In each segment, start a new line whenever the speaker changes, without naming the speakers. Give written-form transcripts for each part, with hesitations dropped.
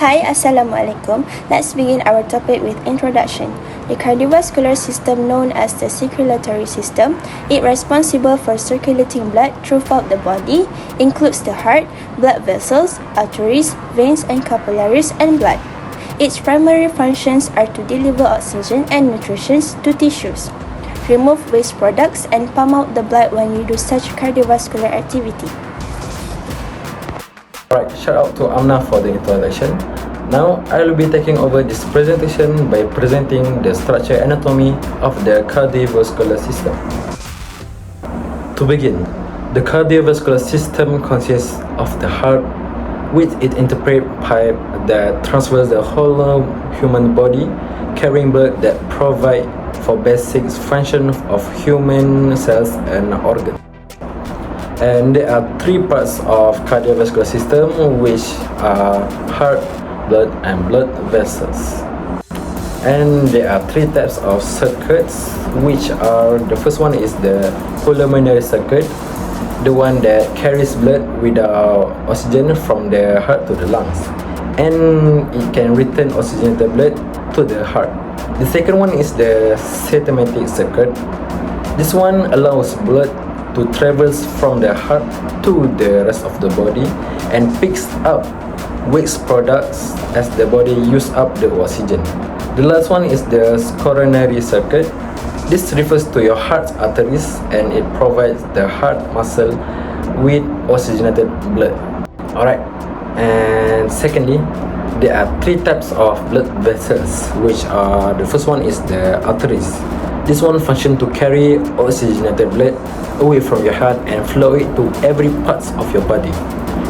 Hi, Assalamualaikum. Let's begin our topic with introduction. The cardiovascular system, known as the circulatory system, is responsible for circulating blood throughout the body, includes the heart, blood vessels, arteries, veins and capillaries, and blood. Its primary functions are to deliver oxygen and nutrition to tissues, remove waste products, and pump out the blood when you do such cardiovascular activity.
Alright, shout out to Amna for the introduction. Now, I will be taking over this presentation by presenting the structure and anatomy of the cardiovascular system. To begin, the cardiovascular system consists of the heart, with its interpret pipe that transfers the whole human body, carrying blood that provide for basic function of human cells and organs. And there are three parts of cardiovascular system, which are heart, blood and blood vessels. And there are three types of circuits, which are, the first one is the pulmonary circuit, the one that carries blood without oxygen from the heart to the lungs, and it can return oxygenated blood to the heart. The second one is the symptomatic circuit. This one allows blood to travels from the heart to the rest of the body and picks up waste products as the body use up the oxygen. The last one is the coronary circuit. This refers to your heart arteries and it provides the heart muscle with oxygenated blood. Alright, and secondly, there are three types of blood vessels, which are, the first one is the arteries. This one function to carry oxygenated blood away from your heart and flow it to every part of your body.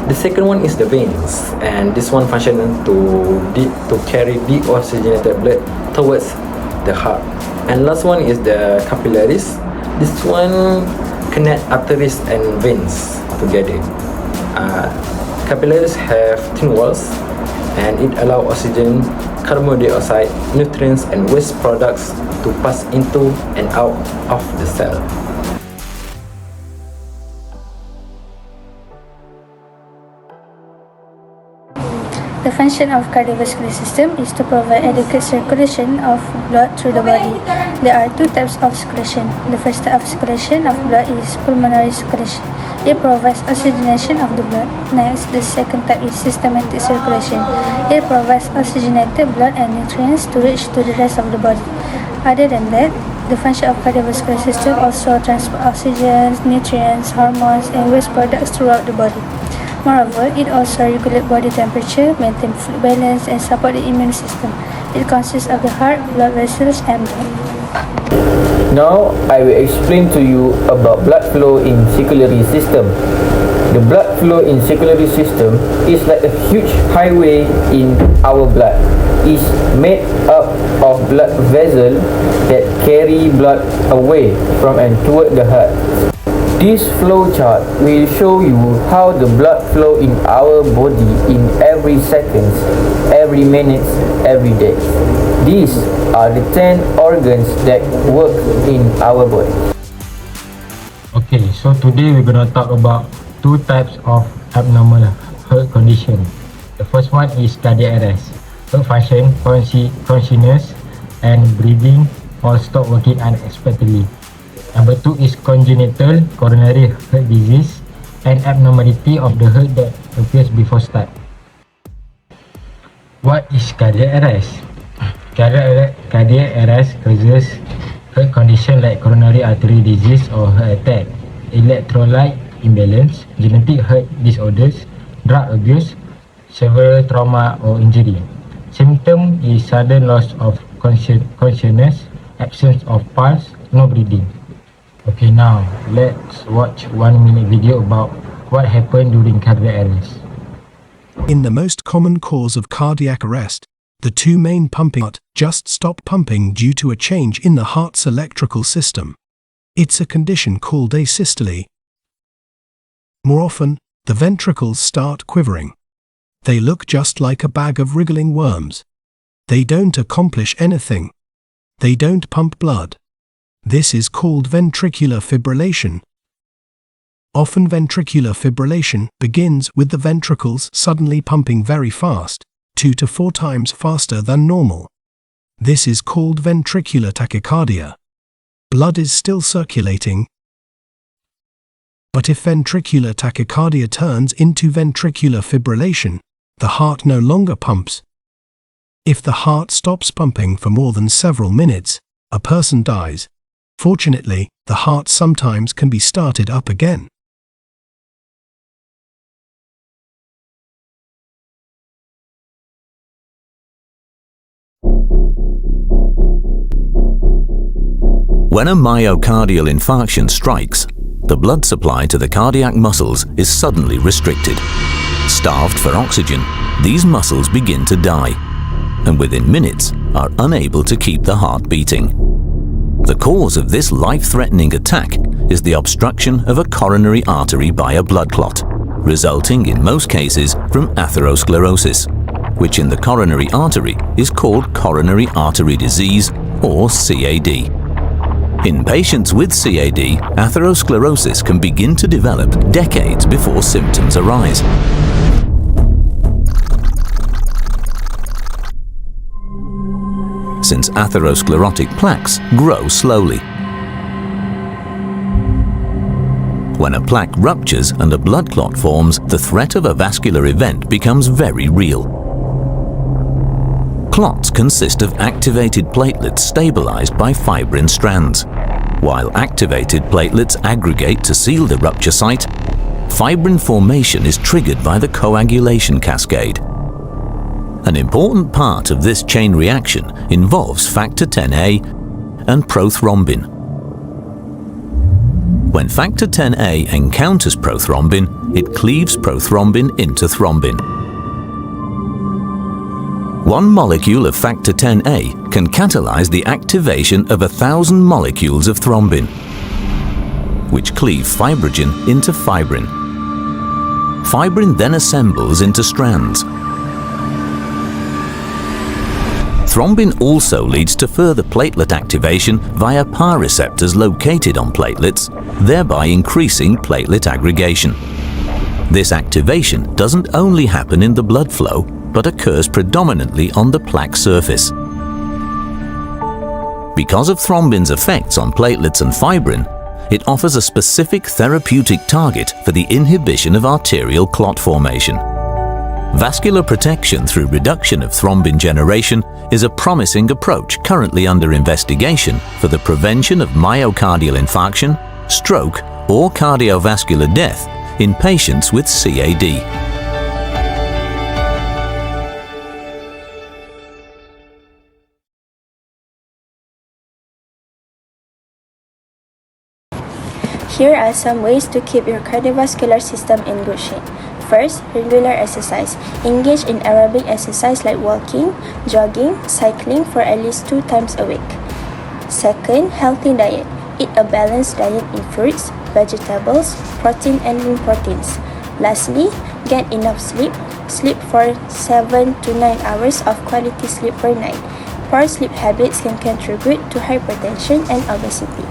The second one is the veins, and this one function to carry deoxygenated blood towards the heart. And last one is the capillaries. This one connect arteries and veins together. Capillaries have thin walls and it allows oxygen, carbon dioxide, nutrients and waste products to pass into and out of the cell.
The function of cardiovascular system is to provide adequate circulation of blood through the body. There are two types of circulation. The first type of circulation of blood is pulmonary circulation. It provides oxygenation of the blood. Next, the second type is systematic circulation. It provides oxygenated blood and nutrients to reach to the rest of the body. Other than that, the function of cardiovascular system also transport oxygen, nutrients, hormones, and waste products throughout the body. Moreover, it also regulates body temperature, maintain fluid balance, and support the immune system. It consists of the heart, blood vessels, and blood.
Now, I will explain to you about blood flow in circulatory system. The blood flow in circulatory system is like a huge highway in our blood. It's made up of blood vessels that carry blood away from and toward the heart. This flow chart will show you how the blood flow in our body in every seconds, every minute, every day. These are the 10 organs that work in our body.
Okay, so today we're gonna talk about two types of abnormal heart condition. The first one is cardiac arrest. Heart function, consciousness, and breathing all stop working unexpectedly. Number 2 is congenital coronary heart disease, an abnormality of the heart that appears before start. What is cardiac arrest? Cardiac arrest causes heart condition like coronary artery disease or heart attack, electrolyte imbalance, genetic heart disorders, drug abuse, severe trauma or injury. Symptom is sudden loss of consciousness, absence of pulse, no breathing. Okay, now let's watch 1-minute video about what happened during cardiac arrest.
In the most common cause of cardiac arrest, the two main pumping heart just stop pumping due to a change in the heart's electrical system. It's a condition called asystole. More often, the ventricles start quivering. They look just like a bag of wriggling worms. They don't accomplish anything. They don't pump blood. This is called ventricular fibrillation. Often ventricular fibrillation begins with the ventricles suddenly pumping very fast, 2 to 4 times faster than normal. This is called ventricular tachycardia. Blood is still circulating, but if ventricular tachycardia turns into ventricular fibrillation, the heart no longer pumps. If the heart stops pumping for more than several minutes, a person dies. Fortunately, the heart sometimes can be started up again.
When a myocardial infarction strikes, the blood supply to the cardiac muscles is suddenly restricted. Starved for oxygen, these muscles begin to die, and within minutes are unable to keep the heart beating. The cause of this life-threatening attack is the obstruction of a coronary artery by a blood clot, resulting in most cases from atherosclerosis, which in the coronary artery is called coronary artery disease or CAD. In patients with CAD, atherosclerosis can begin to develop decades before symptoms arise. Since atherosclerotic plaques grow slowly. When a plaque ruptures and a blood clot forms, the threat of a vascular event becomes very real. Clots consist of activated platelets stabilized by fibrin strands. While activated platelets aggregate to seal the rupture site, fibrin formation is triggered by the coagulation cascade. An important part of this chain reaction involves factor Xa and prothrombin. When factor Xa encounters prothrombin, it cleaves prothrombin into thrombin. One molecule of factor Xa can catalyze the activation of 1,000 molecules of thrombin, which cleave fibrogen into fibrin. Fibrin then assembles into strands. Thrombin also leads to further platelet activation via PAR receptors located on platelets, thereby increasing platelet aggregation. This activation doesn't only happen in the blood flow, but occurs predominantly on the plaque surface. Because of thrombin's effects on platelets and fibrin, it offers a specific therapeutic target for the inhibition of arterial clot formation. Vascular protection through reduction of thrombin generation is a promising approach currently under investigation for the prevention of myocardial infarction, stroke, or cardiovascular death in patients with CAD.
Here are some ways to keep your cardiovascular system in good shape. First, regular exercise. Engage in aerobic exercise like walking, jogging, cycling for at least 2 times a week. Second, healthy diet. Eat a balanced diet in fruits, vegetables, protein and lean proteins. Lastly, get enough sleep. Sleep for 7 to 9 hours of quality sleep per night. Poor sleep habits can contribute to hypertension and obesity.